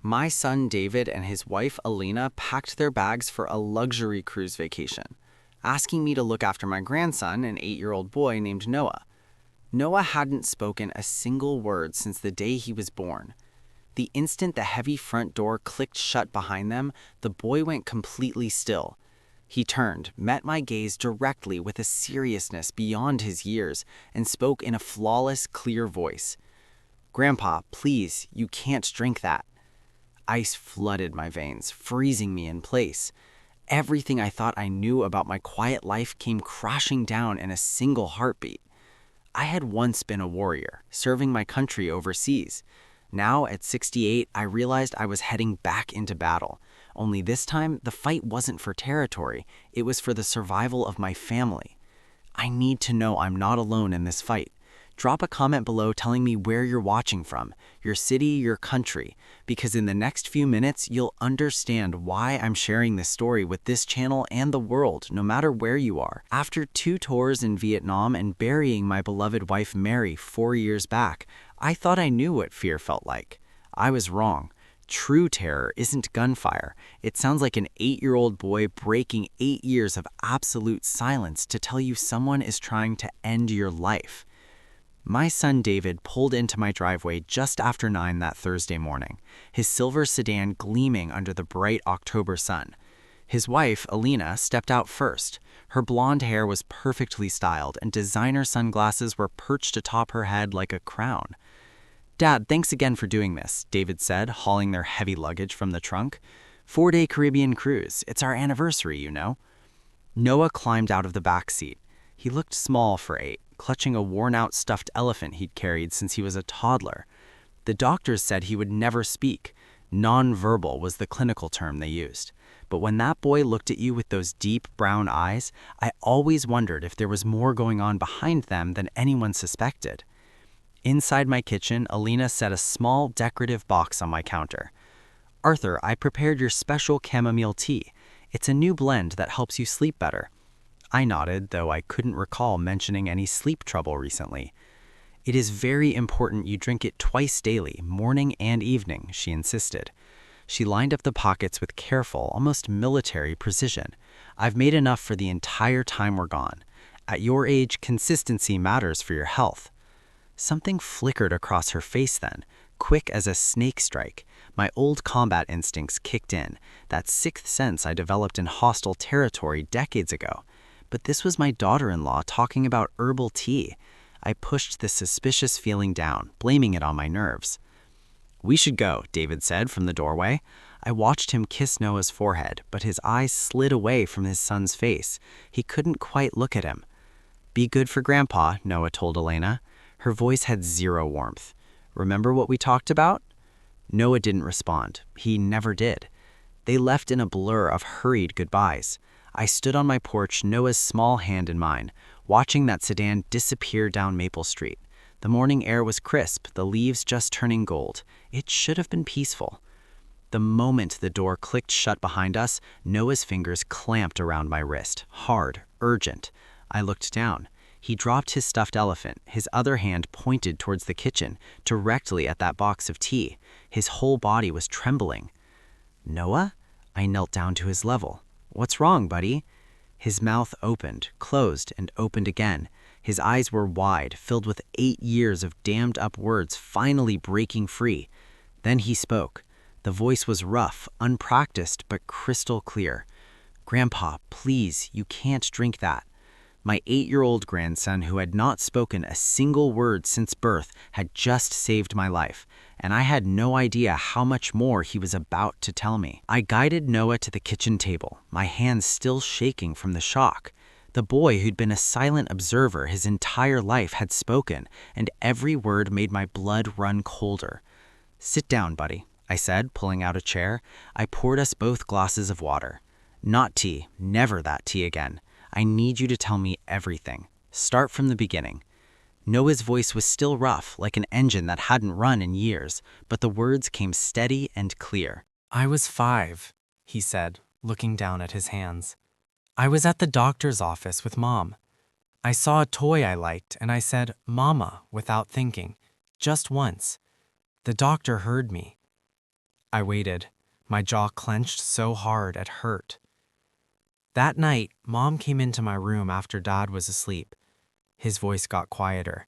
My son David and his wife Alina packed their bags for a luxury cruise vacation, asking me to look after my grandson, an 8-year-old boy named Noah. Noah hadn't spoken a single word since the day he was born. The instant the heavy front door clicked shut behind them, the boy went completely still. He turned, met my gaze directly with a seriousness beyond his years, and spoke in a flawless, clear voice. "Grandpa, please, you can't drink that." Ice flooded my veins, freezing me in place. Everything I thought I knew about my quiet life came crashing down in a single heartbeat. I had once been a warrior, serving my country overseas. Now, at 68, I realized I was heading back into battle. Only this time, the fight wasn't for territory, it was for the survival of my family. I need to know I'm not alone in this fight. Drop a comment below telling me where you're watching from, your city, your country, because in the next few minutes, you'll understand why I'm sharing this story with this channel and the world, no matter where you are. After 2 tours in Vietnam and burying my beloved wife Mary 4 years back, I thought I knew what fear felt like. I was wrong. True terror isn't gunfire. It sounds like an 8-year-old boy breaking 8 years of absolute silence to tell you someone is trying to end your life. My son David pulled into my driveway just after 9 that Thursday morning, his silver sedan gleaming under the bright October sun. His wife, Alina, stepped out first. Her blonde hair was perfectly styled, and designer sunglasses were perched atop her head like a crown. "Dad, thanks again for doing this," David said, hauling their heavy luggage from the trunk. 4-day Caribbean cruise. It's our anniversary, you know. Noah climbed out of the back seat. He looked small for 8, clutching a worn-out stuffed elephant he'd carried since he was a toddler. The doctors said he would never speak. Non-verbal was the clinical term they used. But when that boy looked at you with those deep brown eyes, I always wondered if there was more going on behind them than anyone suspected. Inside my kitchen, Alina set a small decorative box on my counter. "Arthur, I prepared your special chamomile tea. It's a new blend that helps you sleep better." I nodded, though I couldn't recall mentioning any sleep trouble recently. "It is very important you drink it twice daily, morning and evening," she insisted. She lined up the pockets with careful, almost military precision. "I've made enough for the entire time we're gone. At your age, consistency matters for your health." Something flickered across her face then, quick as a snake strike. My old combat instincts kicked in, that sixth sense I developed in hostile territory decades ago. But this was my daughter-in-law talking about herbal tea. I pushed this suspicious feeling down, blaming it on my nerves. "We should go," David said from the doorway. I watched him kiss Noah's forehead, but his eyes slid away from his son's face. He couldn't quite look at him. "Be good for Grandpa," Noah told Elena. Her voice had zero warmth. "Remember what we talked about?" Noah didn't respond. He never did. They left in a blur of hurried goodbyes. I stood on my porch, Noah's small hand in mine, watching that sedan disappear down Maple Street. The morning air was crisp, the leaves just turning gold. It should have been peaceful. The moment the door clicked shut behind us, Noah's fingers clamped around my wrist, hard, urgent. I looked down. He dropped his stuffed elephant, his other hand pointed towards the kitchen, directly at that box of tea. His whole body was trembling. "Noah?" I knelt down to his level. "What's wrong, buddy?" His mouth opened, closed, and opened again. His eyes were wide, filled with 8 years of dammed-up words finally breaking free. Then he spoke. The voice was rough, unpracticed, but crystal clear. "Grandpa, please, you can't drink that." My 8-year-old grandson, who had not spoken a single word since birth, had just saved my life, and I had no idea how much more he was about to tell me. I guided Noah to the kitchen table, my hands still shaking from the shock. The boy who'd been a silent observer his entire life had spoken, and every word made my blood run colder. "Sit down, buddy," I said, pulling out a chair. I poured us both glasses of water. "Not tea, never that tea again. I need you to tell me everything. Start from the beginning." Noah's voice was still rough, like an engine that hadn't run in years, but the words came steady and clear. "I was 5, he said, looking down at his hands. "I was at the doctor's office with Mom. I saw a toy I liked, and I said, 'Mama,' without thinking, just once. The doctor heard me. I waited, my jaw clenched so hard it hurt. That night, Mom came into my room after Dad was asleep. His voice got quieter.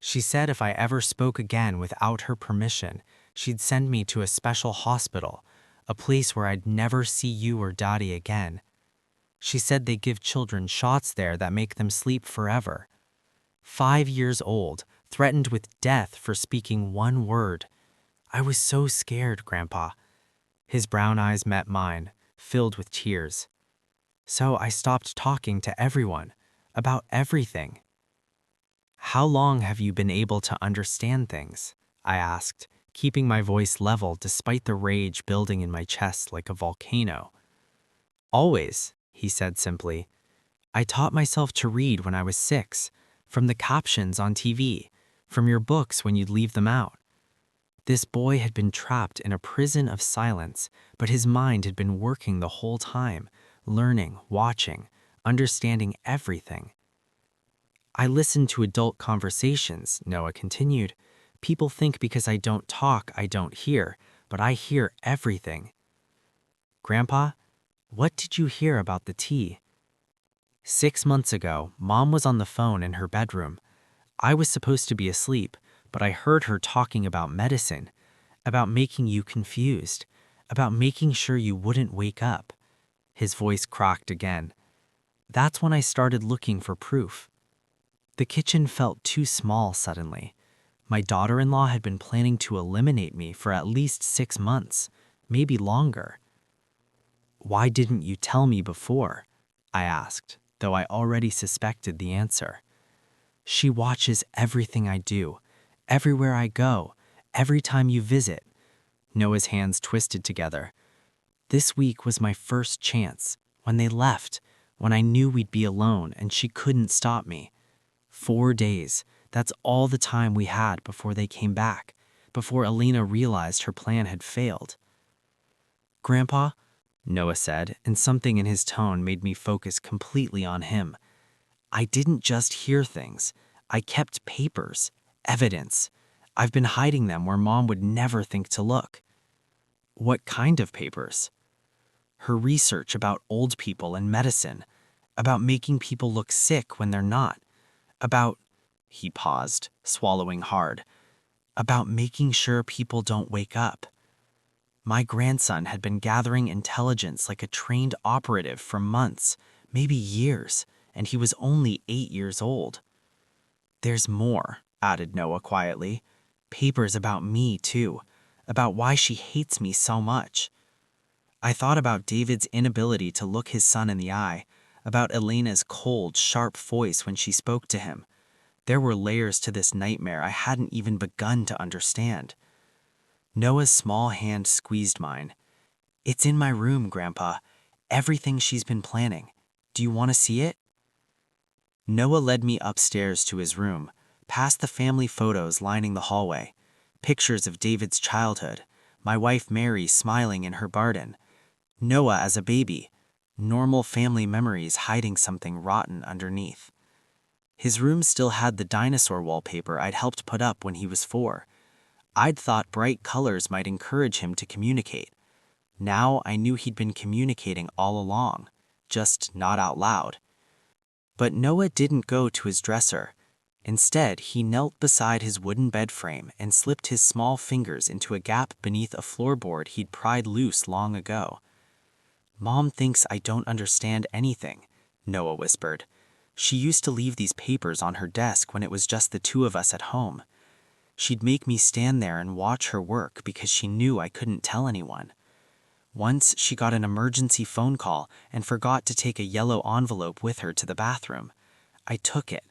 She said if I ever spoke again without her permission, she'd send me to a special hospital, a place where I'd never see you or Daddy again. She said they give children shots there that make them sleep forever. 5 years old, threatened with death for speaking one word. I was so scared, Grandpa. His brown eyes met mine, filled with tears. So I stopped talking to everyone, about everything. How long have you been able to understand things? I asked, keeping my voice level despite the rage building in my chest like a volcano. Always, he said simply. I taught myself to read when I was 6, from the captions on TV, from your books when you'd leave them out. This boy had been trapped in a prison of silence, but his mind had been working the whole time, learning, watching, understanding everything. I listen to adult conversations, Noah continued. People think because I don't talk, I don't hear, but I hear everything. Grandpa, what did you hear about the tea? 6 months ago, Mom was on the phone in her bedroom. I was supposed to be asleep, but I heard her talking about medicine, about making you confused, about making sure you wouldn't wake up. His voice cracked again. That's when I started looking for proof. The kitchen felt too small suddenly. My daughter-in-law had been planning to eliminate me for at least 6 months, maybe longer. Why didn't you tell me before? I asked, though I already suspected the answer. She watches everything I do, everywhere I go, every time you visit. Noah's hands twisted together. This week was my first chance, when they left, when I knew we'd be alone and she couldn't stop me. 4 days, that's all the time we had before they came back, before Alina realized her plan had failed. Grandpa, Noah said, and something in his tone made me focus completely on him. I didn't just hear things. I kept papers, evidence. I've been hiding them where Mom would never think to look. What kind of papers? Her research about old people and medicine, about making people look sick when they're not, about, he paused, swallowing hard, about making sure people don't wake up. My grandson had been gathering intelligence like a trained operative for months, maybe years, and he was only 8 years old. There's more, added Noah quietly. Papers about me, too, about why she hates me so much. I thought about David's inability to look his son in the eye, about Elena's cold, sharp voice when she spoke to him. There were layers to this nightmare I hadn't even begun to understand. Noah's small hand squeezed mine. It's in my room, Grandpa. Everything she's been planning. Do you want to see it? Noah led me upstairs to his room, past the family photos lining the hallway, pictures of David's childhood, my wife Mary smiling in her garden, Noah as a baby, normal family memories hiding something rotten underneath. His room still had the dinosaur wallpaper I'd helped put up when he was 4. I'd thought bright colors might encourage him to communicate. Now I knew he'd been communicating all along, just not out loud. But Noah didn't go to his dresser. Instead, he knelt beside his wooden bed frame and slipped his small fingers into a gap beneath a floorboard he'd pried loose long ago. Mom thinks I don't understand anything, Noah whispered. She used to leave these papers on her desk when it was just the 2 of us at home. She'd make me stand there and watch her work because she knew I couldn't tell anyone. Once she got an emergency phone call and forgot to take a yellow envelope with her to the bathroom. I took it.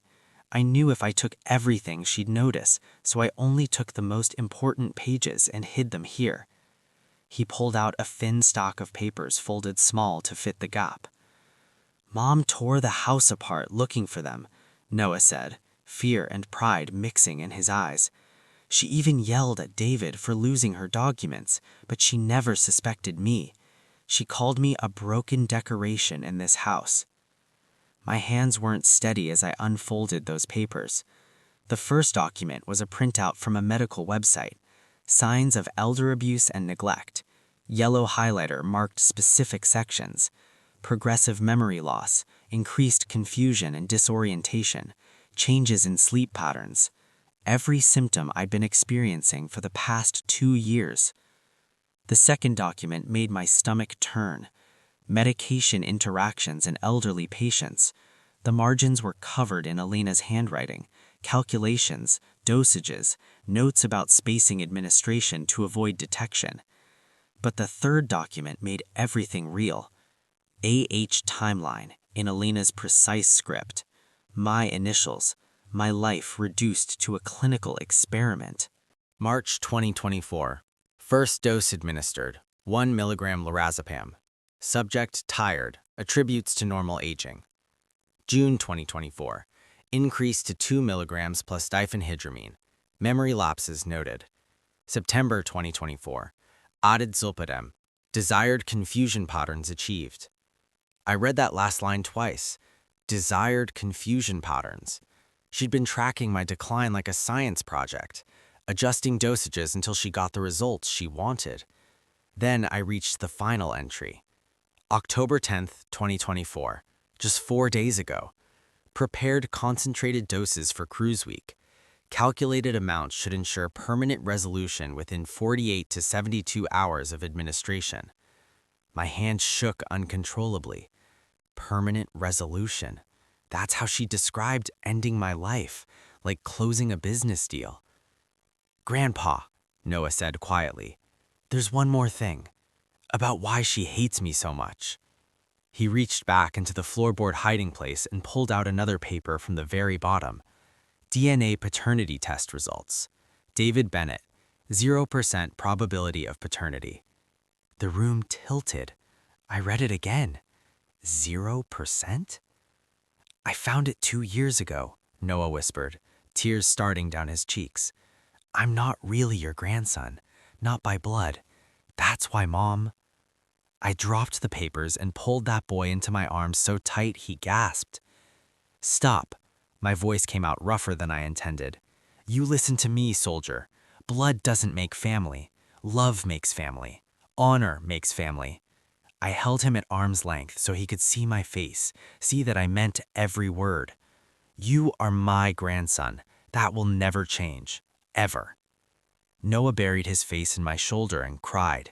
I knew if I took everything she'd notice, so I only took the most important pages and hid them here. He pulled out a thin stack of papers folded small to fit the gap. Mom tore the house apart looking for them, Noah said, fear and pride mixing in his eyes. She even yelled at David for losing her documents, but she never suspected me. She called me a broken decoration in this house. My hands weren't steady as I unfolded those papers. The first document was a printout from a medical website. Signs of elder abuse and neglect. Yellow highlighter marked specific sections. Progressive memory loss, increased confusion and disorientation, changes in sleep patterns. Every symptom I'd been experiencing for the past 2 years. The second document made my stomach turn. Medication interactions in elderly patients. The margins were covered in Elena's handwriting, calculations, dosages, notes about spacing administration to avoid detection. But the third document made everything real. AH timeline in Elena's precise script. My initials, my life reduced to a clinical experiment. March 2024. First dose administered, 1 milligram lorazepam. Subject tired, attributes to normal aging. June 2024. Increased to 2 milligrams plus diphenhydramine. Memory lapses noted. September 2024. Added zolpidem. Desired confusion patterns achieved. I read that last line twice. Desired confusion patterns. She'd been tracking my decline like a science project, adjusting dosages until she got the results she wanted. Then I reached the final entry. October 10th, 2024, just 4 days ago. Prepared concentrated doses for cruise week. Calculated amounts should ensure permanent resolution within 48 to 72 hours of administration. My hand shook uncontrollably. Permanent resolution. That's how she described ending my life, like closing a business deal. Grandpa, Noah said quietly, there's one more thing, about why she hates me so much. He reached back into the floorboard hiding place and pulled out another paper from the very bottom. DNA paternity test results. David Bennett, 0% probability of paternity. The room tilted. I read it again. 0%? I found it 2 years ago, Noah whispered, tears starting down his cheeks. I'm not really your grandson, not by blood. That's why, Mom. I dropped the papers and pulled that boy into my arms so tight he gasped. Stop. My voice came out rougher than I intended. You listen to me, soldier. Blood doesn't make family. Love makes family. Honor makes family. I held him at arm's length so he could see my face, see that I meant every word. You are my grandson. That will never change. Ever. Noah buried his face in my shoulder and cried.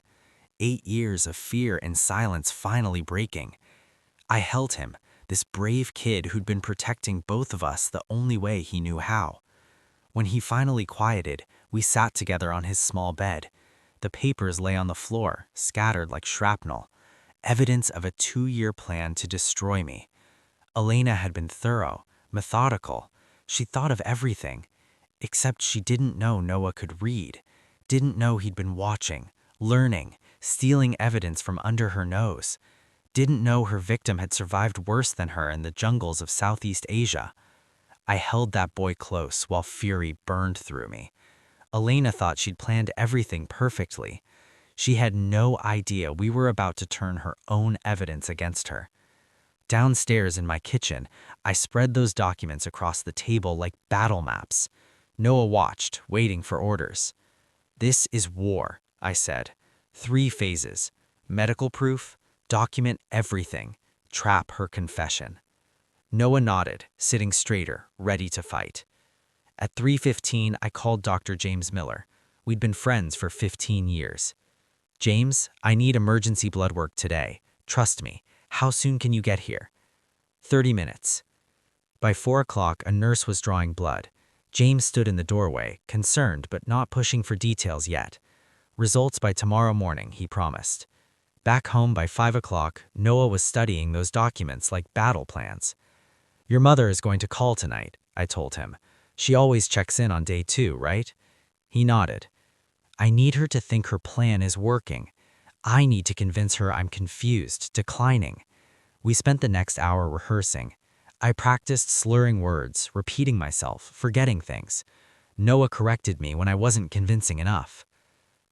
8 years of fear and silence finally breaking. I held him, this brave kid who'd been protecting both of us the only way he knew how. When he finally quieted, we sat together on his small bed. The papers lay on the floor, scattered like shrapnel, evidence of a 2-year plan to destroy me. Elena had been thorough, methodical. She thought of everything, except she didn't know Noah could read, didn't know he'd been watching, learning, stealing evidence from under her nose, didn't know her victim had survived worse than her in the jungles of Southeast Asia. I held that boy close while fury burned through me. Elena thought she'd planned everything perfectly. She had no idea we were about to turn her own evidence against her. Downstairs in my kitchen, I spread those documents across the table like battle maps. Noah watched, waiting for orders. This is war, I said. 3 phases. Medical proof, document everything, trap her confession. Noah nodded, sitting straighter, ready to fight. At 3:15, I called Dr. James Miller. We'd been friends for 15 years. James, I need emergency blood work today. Trust me. How soon can you get here? 30 minutes. By 4 o'clock, a nurse was drawing blood. James stood in the doorway, concerned but not pushing for details yet. Results by tomorrow morning, he promised. Back home by 5 o'clock, Noah was studying those documents like battle plans. Your mother is going to call tonight, I told him. She always checks in on day 2, right? He nodded. I need her to think her plan is working. I need to convince her I'm confused, declining. We spent the next hour rehearsing. I practiced slurring words, repeating myself, forgetting things. Noah corrected me when I wasn't convincing enough.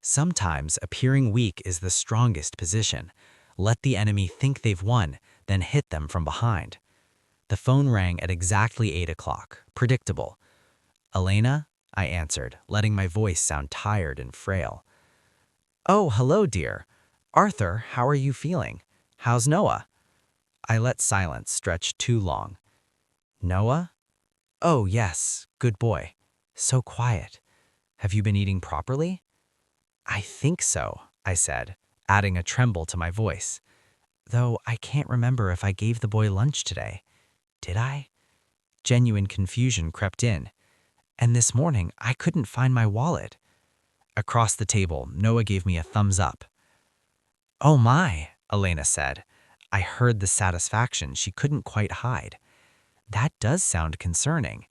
Sometimes appearing weak is the strongest position. Let the enemy think they've won, then hit them from behind. The phone rang at exactly 8 o'clock, predictable. Elena, I answered, letting my voice sound tired and frail. Oh, hello, dear. Arthur, how are you feeling? How's Noah? I let silence stretch too long. Noah? Oh, yes, good boy. So quiet. Have you been eating properly? I think so, I said, adding a tremble to my voice. Though I can't remember if I gave the boy lunch today. Did I? Genuine confusion crept in. And this morning, I couldn't find my wallet. Across the table, Noah gave me a thumbs up. Oh my, Elena said. I heard the satisfaction she couldn't quite hide. That does sound concerning.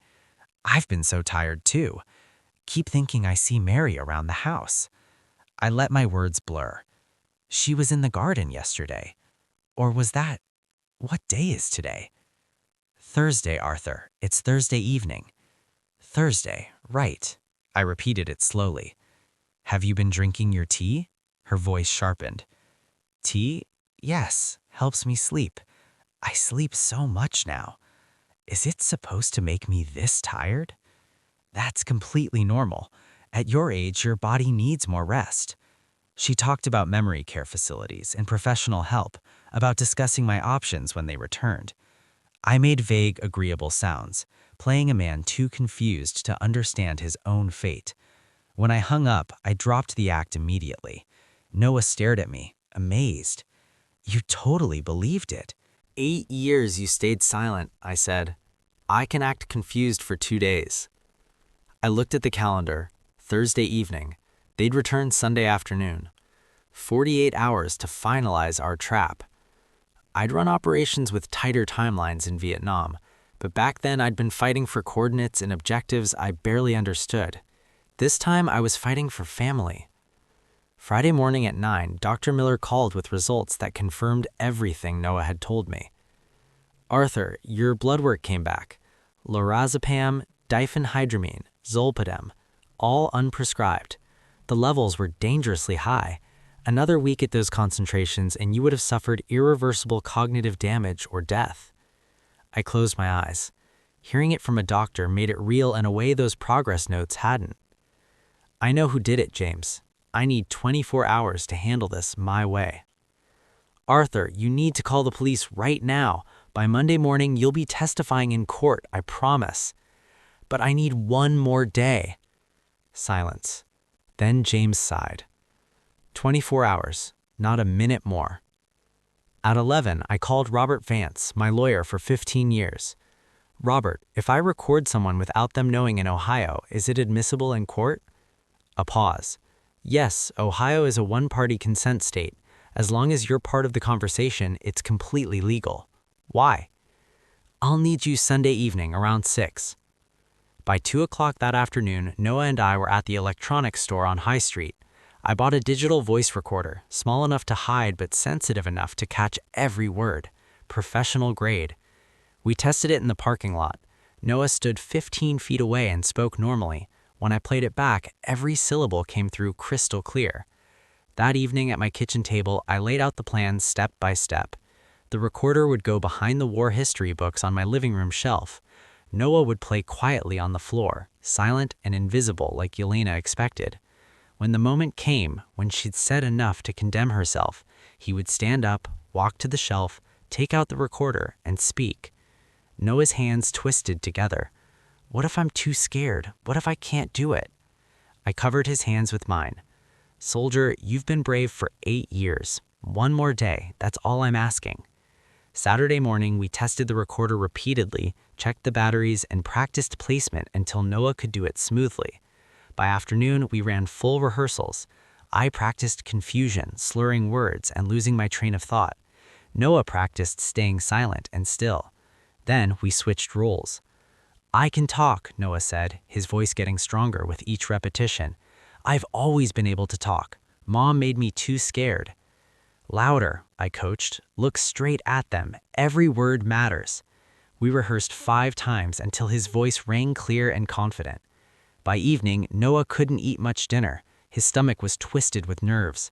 I've been so tired too. Keep thinking I see Mary around the house. I let my words blur. She was in the garden yesterday. Or was that? What day is today? Thursday, Arthur. It's Thursday evening. Thursday, right. I repeated it slowly. Have you been drinking your tea? Her voice sharpened. Tea? Yes, helps me sleep. I sleep so much now. Is it supposed to make me this tired? That's completely normal. At your age, your body needs more rest. She talked about memory care facilities and professional help, about discussing my options when they returned. I made vague, agreeable sounds, playing a man too confused to understand his own fate. When I hung up, I dropped the act immediately. Noah stared at me, amazed. You totally believed it. 8 years you stayed silent, I said. I can act confused for 2 days. I looked at the calendar. Thursday evening. They'd return Sunday afternoon. 48 hours to finalize our trap. I'd run operations with tighter timelines in Vietnam, but back then I'd been fighting for coordinates and objectives I barely understood. This time I was fighting for family. Friday morning at 9, Dr. Miller called with results that confirmed everything Noah had told me. Arthur, your blood work came back. Lorazepam, diphenhydramine, zolpidem, all unprescribed. The levels were dangerously high. Another week at those concentrations and you would have suffered irreversible cognitive damage or death. I closed my eyes. Hearing it from a doctor made it real in a way those progress notes hadn't. I know who did it, James. I need 24 hours to handle this my way. Arthur, you need to call the police right now. By Monday morning, you'll be testifying in court, I promise. But I need 1 more day. Silence. Then James sighed. 24 hours, not a minute more. At 11, I called Robert Vance, my lawyer for 15 years. Robert, if I record someone without them knowing in Ohio, is it admissible in court? A pause. Yes, Ohio is a one-party consent state. As long as you're part of the conversation, it's completely legal. Why? I'll need you Sunday evening around 6. By 2 o'clock that afternoon, Noah and I were at the electronics store on High Street. I bought a digital voice recorder, small enough to hide but sensitive enough to catch every word. Professional grade. We tested it in the parking lot. Noah stood 15 feet away and spoke normally. When I played it back, every syllable came through crystal clear. That evening at my kitchen table, I laid out the plan step by step. The recorder would go behind the war history books on my living room shelf. Noah would play quietly on the floor, silent and invisible like Yelena expected. When the moment came, when she'd said enough to condemn herself, he would stand up, walk to the shelf, take out the recorder, and speak. Noah's hands twisted together. What if I'm too scared? What if I can't do it? I covered his hands with mine. Soldier, you've been brave for 8 years. 1 more day, that's all I'm asking. Saturday morning, we tested the recorder repeatedly, checked the batteries, and practiced placement until Noah could do it smoothly. By afternoon, we ran full rehearsals. I practiced confusion, slurring words, and losing my train of thought. Noah practiced staying silent and still. Then we switched roles. I can talk, Noah said, his voice getting stronger with each repetition. I've always been able to talk. Mom made me too scared. Louder, I coached. Look straight at them. Every word matters. We rehearsed 5 times until his voice rang clear and confident. By evening, Noah couldn't eat much dinner. His stomach was twisted with nerves.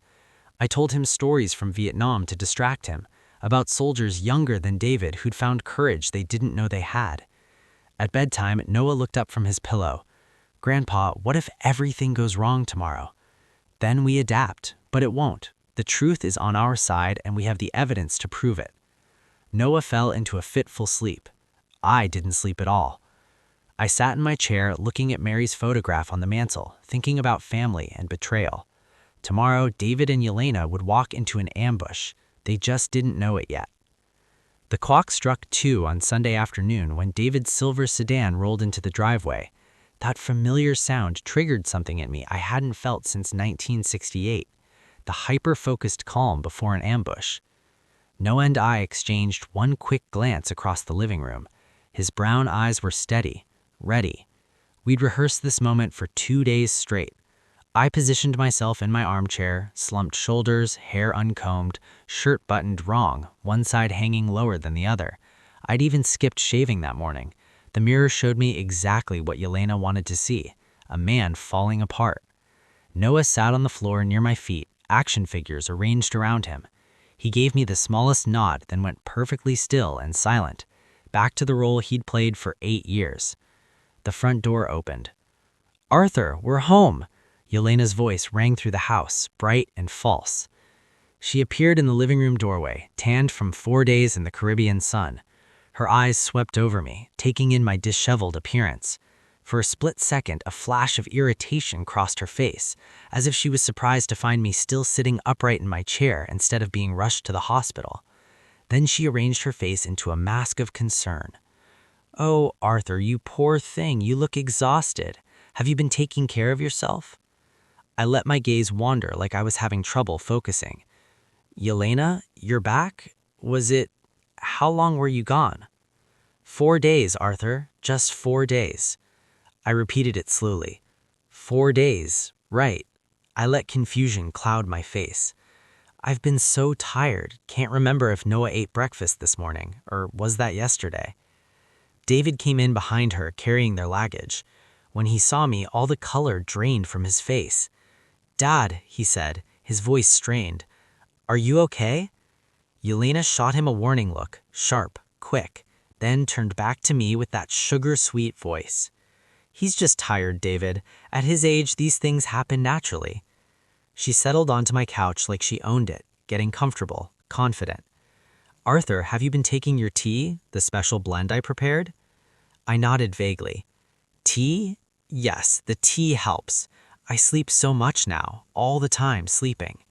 I told him stories from Vietnam to distract him, about soldiers younger than David who'd found courage they didn't know they had. At bedtime, Noah looked up from his pillow. Grandpa, what if everything goes wrong tomorrow? Then we adapt, but it won't. The truth is on our side and we have the evidence to prove it. Noah fell into a fitful sleep. I didn't sleep at all. I sat in my chair looking at Mary's photograph on the mantle, thinking about family and betrayal. Tomorrow, David and Yelena would walk into an ambush. They just didn't know it yet. The clock struck 2 on Sunday afternoon when David's silver sedan rolled into the driveway. That familiar sound triggered something in me I hadn't felt since 1968, the hyper-focused calm before an ambush. Noah and I exchanged one quick glance across the living room. His brown eyes were steady, ready. We'd rehearsed this moment for 2 days straight. I positioned myself in my armchair, slumped shoulders, hair uncombed, shirt buttoned wrong, one side hanging lower than the other. I'd even skipped shaving that morning. The mirror showed me exactly what Yelena wanted to see, a man falling apart. Noah sat on the floor near my feet, action figures arranged around him. He gave me the smallest nod, then went perfectly still and silent, back to the role he'd played for 8 years. The front door opened. "Arthur, we're home!" Yelena's voice rang through the house, bright and false. She appeared in the living room doorway, tanned from 4 days in the Caribbean sun. Her eyes swept over me, taking in my disheveled appearance. For a split second, a flash of irritation crossed her face, as if she was surprised to find me still sitting upright in my chair instead of being rushed to the hospital. Then she arranged her face into a mask of concern. "Oh, Arthur, you poor thing, you look exhausted. Have you been taking care of yourself?" I let my gaze wander like I was having trouble focusing. "Yelena, you're back? How long were you gone?" "4 days, Arthur, just 4 days." I repeated it slowly. 4 days, right. I let confusion cloud my face. I've been so tired, can't remember if Noah ate breakfast this morning, or was that yesterday? David came in behind her, carrying their luggage. When he saw me, all the color drained from his face. "Dad," he said, his voice strained. "Are you okay?" Yelena shot him a warning look, sharp, quick, then turned back to me with that sugar-sweet voice. "He's just tired, David. At his age, these things happen naturally." She settled onto my couch like she owned it, getting comfortable, confident. "Arthur, have you been taking your tea, the special blend I prepared?" I nodded vaguely. "Tea? Yes, the tea helps. I sleep so much now, all the time sleeping."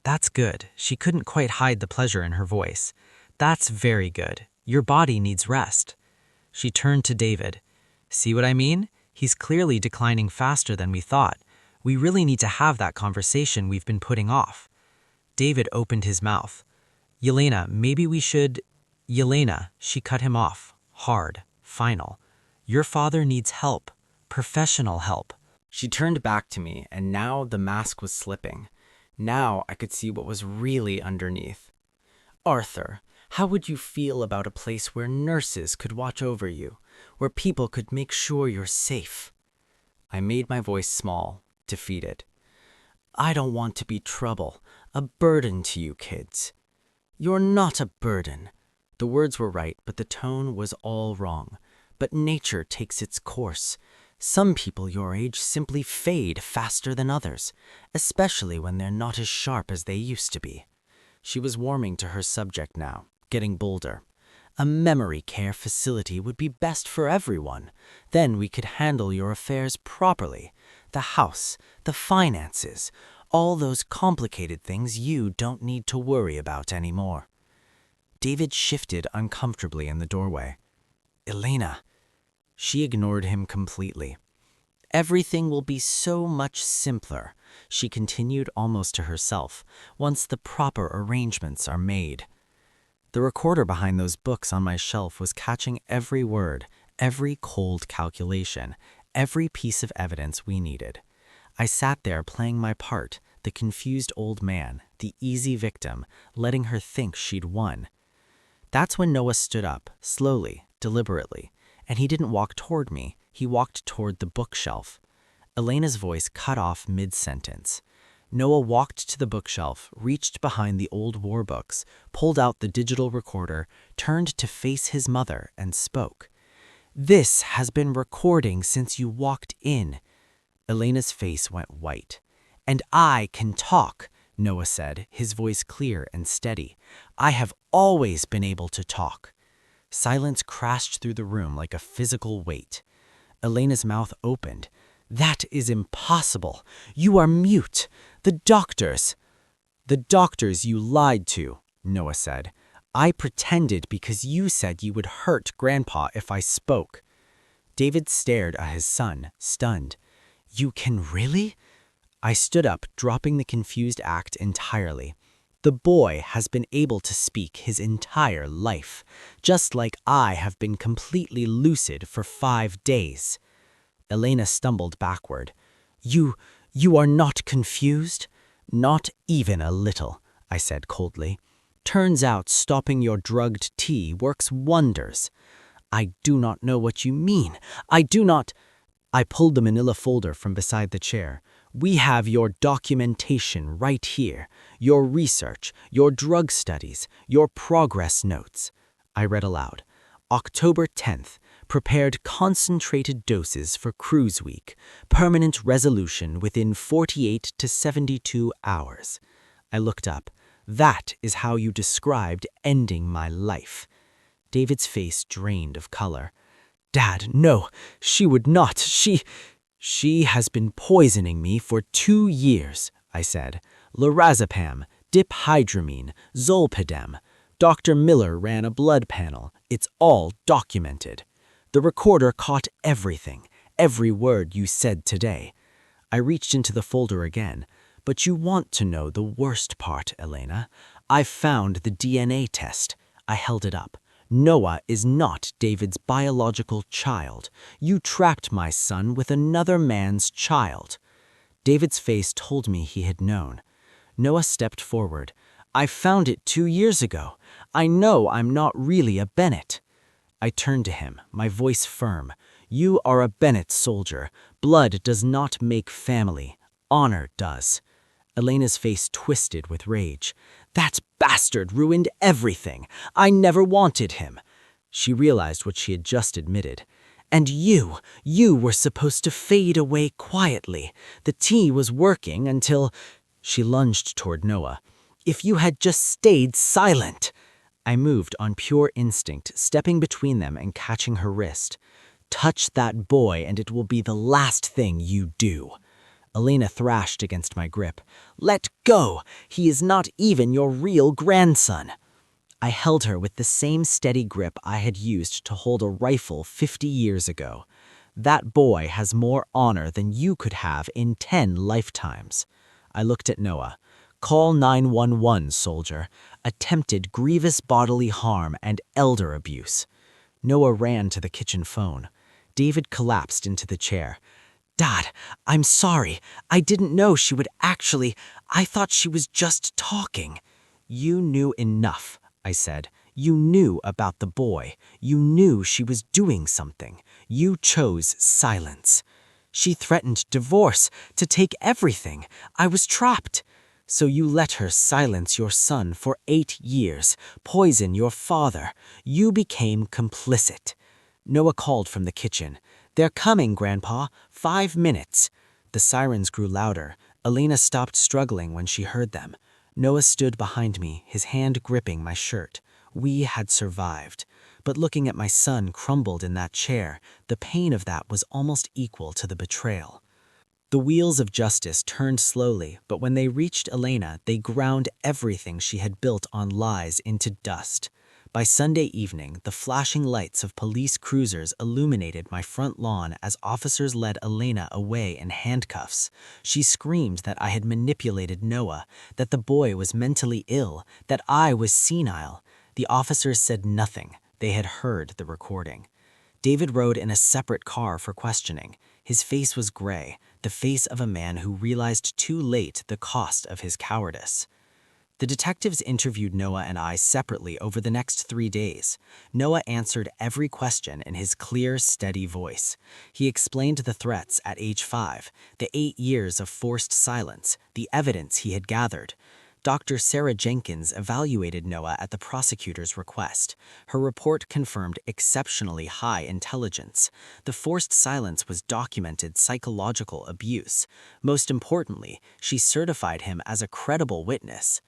"That's good." She couldn't quite hide the pleasure in her voice. "That's very good. Your body needs rest." She turned to David. "See what I mean? He's clearly declining faster than we thought. We really need to have that conversation we've been putting off." David opened his mouth. "Yelena, maybe we should—" "Yelena," she cut him off, hard, final. "Your father needs help, professional help." She turned back to me, and now the mask was slipping. Now I could see what was really underneath. "Arthur, how would you feel about a place where nurses could watch over you, where people could make sure you're safe?" I made my voice small, defeated. "I don't want to be trouble, a burden to you kids." "You're not a burden." The words were right, but the tone was all wrong. But nature takes its course. Some people your age simply fade faster than others, especially when they're not as sharp as they used to be. She was warming to her subject now, getting bolder. "A memory care facility would be best for everyone. Then we could handle your affairs properly. The house, the finances, all those complicated things you don't need to worry about anymore." David shifted uncomfortably in the doorway. "Elena." She ignored him completely. "Everything will be so much simpler," she continued almost to herself, "once the proper arrangements are made." The recorder behind those books on my shelf was catching every word, every cold calculation, every piece of evidence we needed. I sat there playing my part, the confused old man, the easy victim, letting her think she'd won. That's when Noah stood up, slowly, deliberately, and he didn't walk toward me, he walked toward the bookshelf. Elena's voice cut off mid-sentence. Noah walked to the bookshelf, reached behind the old war books, pulled out the digital recorder, turned to face his mother, and spoke. This has been recording since you walked in. Elena's face went white. And I can talk, Noah said, his voice clear and steady. I have always been able to talk. Silence crashed through the room like a physical weight. Elena's mouth opened. That is impossible. You are mute. The doctors you lied to, Noah said. I pretended because you said you would hurt Grandpa if I spoke. David stared at his son, stunned. You can really? I stood up, dropping the confused act entirely. The boy has been able to speak his entire life, just like I have been completely lucid for 5 days. Elena stumbled backward. You are not confused? Not even a little, I said coldly. Turns out stopping your drugged tea works wonders. I do not know what you mean. I pulled the manila folder from beside the chair. We have your documentation right here. Your research, your drug studies, your progress notes. I read aloud. October 10th. Prepared concentrated doses for cruise week. Permanent resolution within 48 to 72 hours. I looked up. That is how you described ending my life. David's face drained of color. Dad, no, she would not. She has been poisoning me for 2 years, I said. Lorazepam, diphydramine, zolpidem. Dr. Miller ran a blood panel. It's all documented. The recorder caught everything, every word you said today. I reached into the folder again. But you want to know the worst part, Elena. I found the DNA test. I held it up. Noah is not David's biological child. You trapped my son with another man's child. David's face told me he had known. Noah stepped forward. I found it 2 years ago. I know I'm not really a Bennett. I turned to him, my voice firm. You are a Bennett soldier. Blood does not make family. Honor does. Elena's face twisted with rage. That bastard ruined everything. I never wanted him. She realized what she had just admitted. And you were supposed to fade away quietly. The tea was working until... She lunged toward Noah. If you had just stayed silent. I moved on pure instinct, stepping between them and catching her wrist. Touch that boy and it will be the last thing you do. Elena thrashed against my grip. Let go! He is not even your real grandson. I held her with the same steady grip I had used to hold a rifle 50 years ago. That boy has more honor than you could have in 10 lifetimes. I looked at Noah. Call 911, soldier. Attempted grievous bodily harm and elder abuse. Noah ran to the kitchen phone. David collapsed into the chair. Dad, I'm sorry. I didn't know she would actually... I thought she was just talking. You knew enough, I said. You knew about the boy. You knew she was doing something. You chose silence. She threatened divorce, to take everything. I was trapped. So you let her silence your son for 8 years, poison your father. You became complicit. Noah called from the kitchen. They're coming, Grandpa. 5 minutes. The sirens grew louder. Elena stopped struggling when she heard them. Noah stood behind me, his hand gripping my shirt. We had survived. But looking at my son crumbled in that chair, the pain of that was almost equal to the betrayal. The wheels of justice turned slowly, but when they reached Elena, they ground everything she had built on lies into dust. By Sunday evening, the flashing lights of police cruisers illuminated my front lawn as officers led Elena away in handcuffs. She screamed that I had manipulated Noah, that the boy was mentally ill, that I was senile. The officers said nothing. They had heard the recording. David rode in a separate car for questioning. His face was gray, the face of a man who realized too late the cost of his cowardice. The detectives interviewed Noah and I separately over the next 3 days. Noah answered every question in his clear, steady voice. He explained the threats at age 5, the 8 years of forced silence, the evidence he had gathered. Dr. Sarah Jenkins evaluated Noah at the prosecutor's request. Her report confirmed exceptionally high intelligence. The forced silence was documented psychological abuse. Most importantly, she certified him as a credible witness.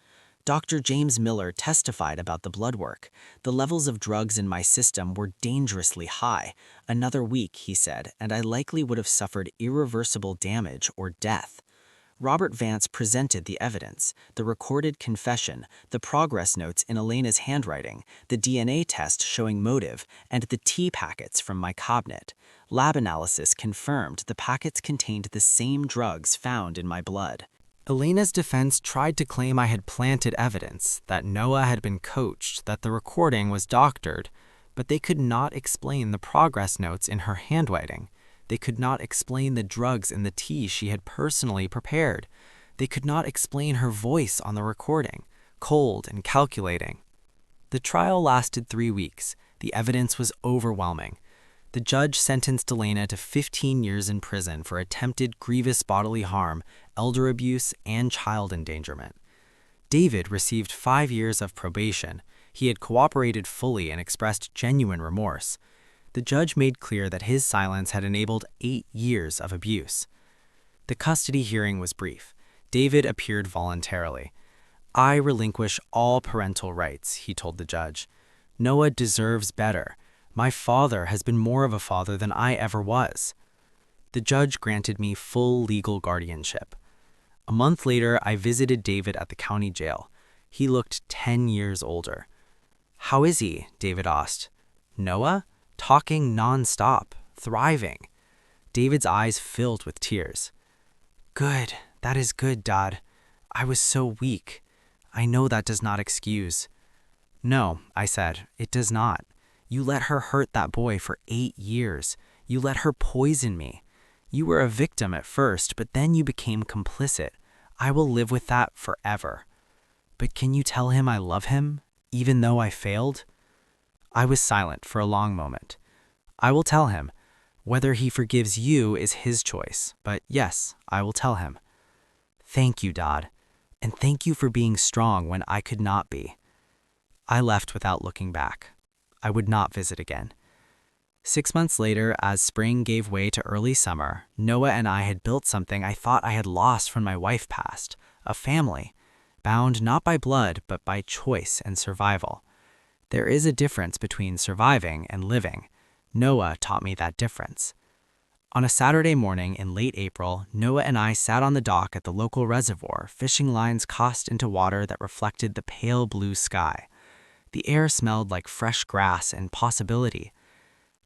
Dr. James Miller testified about the blood work. The levels of drugs in my system were dangerously high. Another week, he said, and I likely would have suffered irreversible damage or death. Robert Vance presented the evidence, the recorded confession, the progress notes in Elena's handwriting, the DNA test showing motive, and the tea packets from my cabinet. Lab analysis confirmed the packets contained the same drugs found in my blood. Elena's defense tried to claim I had planted evidence, that Noah had been coached, that the recording was doctored, but they could not explain the progress notes in her handwriting. They could not explain the drugs in the tea she had personally prepared. They could not explain her voice on the recording, cold and calculating. The trial lasted 3 weeks. The evidence was overwhelming. The judge sentenced Elena to 15 years in prison for attempted grievous bodily harm, elder abuse, and child endangerment. David received 5 years of probation. He had cooperated fully and expressed genuine remorse. The judge made clear that his silence had enabled 8 years of abuse. The custody hearing was brief. David appeared voluntarily. I relinquish all parental rights, he told the judge. Noah deserves better. My father has been more of a father than I ever was. The judge granted me full legal guardianship. A month later, I visited David at the county jail. He looked 10 years older. How is he? David asked. Noah? Talking non-stop, thriving. David's eyes filled with tears. Good, that is good, Dad. I was so weak. I know that does not excuse. No, I said, it does not. You let her hurt that boy for 8 years. You let her poison me. You were a victim at first, but then you became complicit. I will live with that forever. But can you tell him I love him, even though I failed? I was silent for a long moment. I will tell him. Whether he forgives you is his choice, but yes, I will tell him. Thank you, Dad, and thank you for being strong when I could not be. I left without looking back. I would not visit again. 6 months later, as spring gave way to early summer, Noah and I had built something I thought I had lost when my wife passed, a family, bound not by blood but by choice and survival. There is a difference between surviving and living. Noah taught me that difference. On a Saturday morning in late April, Noah and I sat on the dock at the local reservoir, fishing lines cast into water that reflected the pale blue sky. The air smelled like fresh grass and possibility.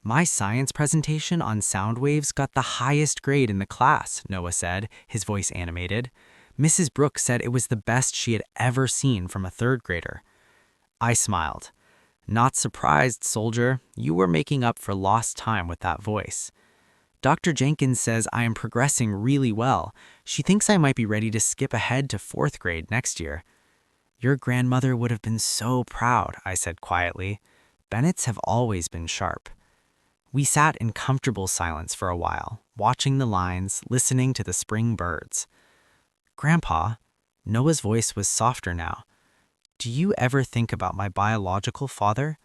My science presentation on sound waves got the highest grade in the class, Noah said, his voice animated. Mrs. Brooks said it was the best she had ever seen from a 3rd grader. I smiled. Not surprised, soldier. You were making up for lost time with that voice. Dr. Jenkins says I am progressing really well. She thinks I might be ready to skip ahead to 4th grade next year. Your grandmother would have been so proud, I said quietly. Bennetts have always been sharp. We sat in comfortable silence for a while, watching the lines, listening to the spring birds. Grandpa, Noah's voice was softer now. Do you ever think about my biological father?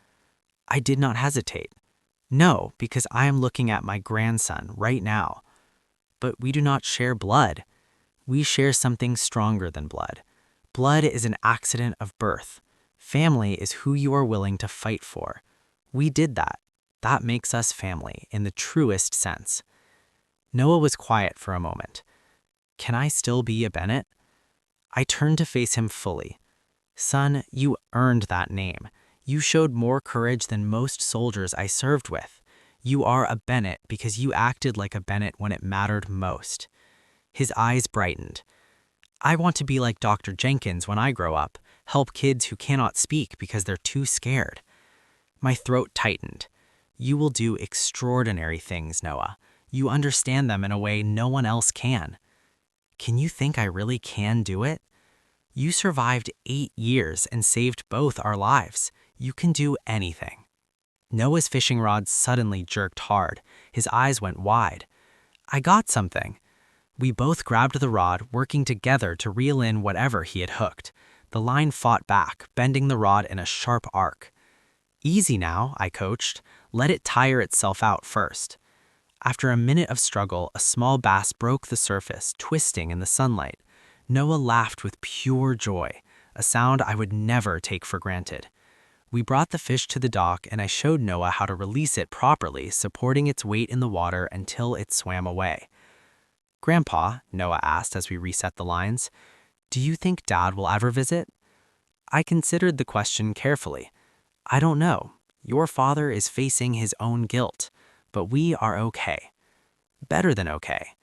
I did not hesitate. No, because I am looking at my grandson right now. But we do not share blood. We share something stronger than blood. Blood is an accident of birth. Family is who you are willing to fight for. We did that. That makes us family in the truest sense. Noah was quiet for a moment. Can I still be a Bennett? I turned to face him fully. Son, you earned that name. You showed more courage than most soldiers I served with. You are a Bennett because you acted like a Bennett when it mattered most. His eyes brightened. I want to be like Dr. Jenkins when I grow up, help kids who cannot speak because they're too scared. My throat tightened. You will do extraordinary things, Noah. You understand them in a way no one else can. Can you think I really can do it? You survived 8 years and saved both our lives. You can do anything. Noah's fishing rod suddenly jerked hard. His eyes went wide. I got something. We both grabbed the rod, working together to reel in whatever he had hooked. The line fought back, bending the rod in a sharp arc. "Easy now," I coached. "Let it tire itself out first." After a minute of struggle, a small bass broke the surface, twisting in the sunlight. Noah laughed with pure joy, a sound I would never take for granted. We brought the fish to the dock and I showed Noah how to release it properly, supporting its weight in the water until it swam away. "Grandpa," Noah asked as we reset the lines, "do you think Dad will ever visit?" I considered the question carefully. "I don't know. Your father is facing his own guilt, but we are okay. Better than okay."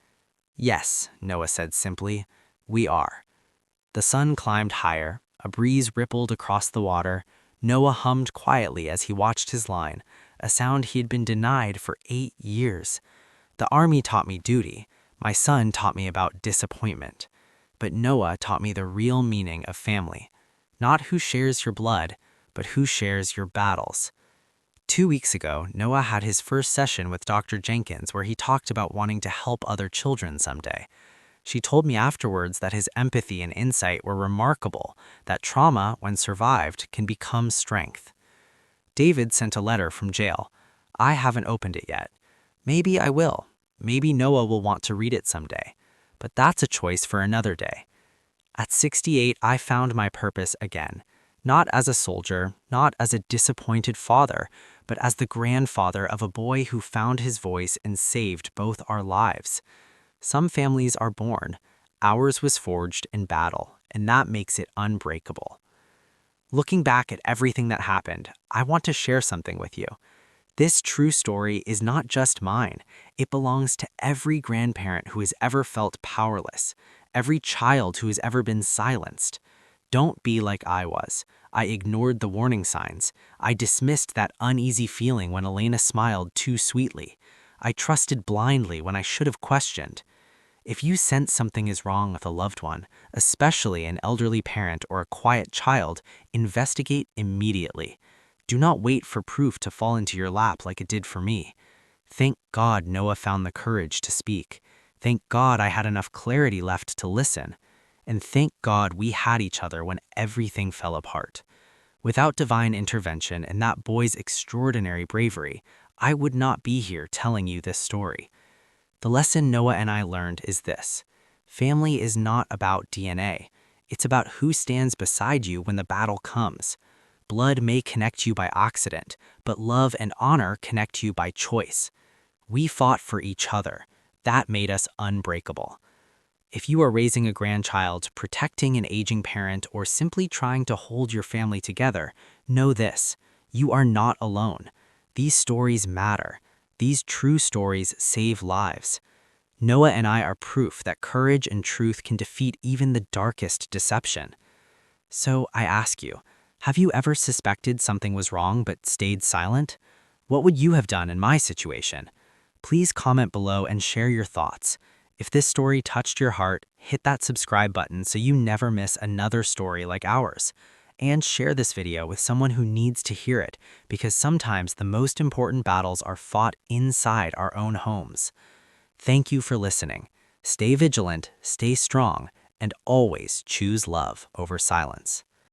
"Yes," Noah said simply, "we are." The sun climbed higher, a breeze rippled across the water. Noah hummed quietly as he watched his line, a sound he had been denied for 8 years. The army taught me duty. My son taught me about disappointment. But Noah taught me the real meaning of family. Not who shares your blood, but who shares your battles. 2 weeks ago, Noah had his first session with Dr. Jenkins where he talked about wanting to help other children someday. She told me afterwards that his empathy and insight were remarkable, that trauma, when survived, can become strength. David sent a letter from jail. I haven't opened it yet. Maybe I will. Maybe Noah will want to read it someday. But that's a choice for another day. At 68, I found my purpose again. Not as a soldier, not as a disappointed father, but as the grandfather of a boy who found his voice and saved both our lives. Some families are born. Ours was forged in battle, and that makes it unbreakable. Looking back at everything that happened, I want to share something with you. This true story is not just mine. It belongs to every grandparent who has ever felt powerless, every child who has ever been silenced. Don't be like I was. I ignored the warning signs. I dismissed that uneasy feeling when Elena smiled too sweetly. I trusted blindly when I should have questioned. If you sense something is wrong with a loved one, especially an elderly parent or a quiet child, investigate immediately. Do not wait for proof to fall into your lap like it did for me. Thank God Noah found the courage to speak. Thank God I had enough clarity left to listen. And thank God we had each other when everything fell apart. Without divine intervention and that boy's extraordinary bravery, I would not be here telling you this story. The lesson Noah and I learned is this: family is not about DNA. It's about who stands beside you when the battle comes. Blood may connect you by accident, but love and honor connect you by choice. We fought for each other. That made us unbreakable. If you are raising a grandchild, protecting an aging parent, or simply trying to hold your family together, know this: you are not alone. These stories matter. These true stories save lives. Noah and I are proof that courage and truth can defeat even the darkest deception. So I ask you, have you ever suspected something was wrong but stayed silent? What would you have done in my situation? Please comment below and share your thoughts. If this story touched your heart, hit that subscribe button so you never miss another story like ours. And share this video with someone who needs to hear it, because sometimes the most important battles are fought inside our own homes. Thank you for listening. Stay vigilant, stay strong, and always choose love over silence.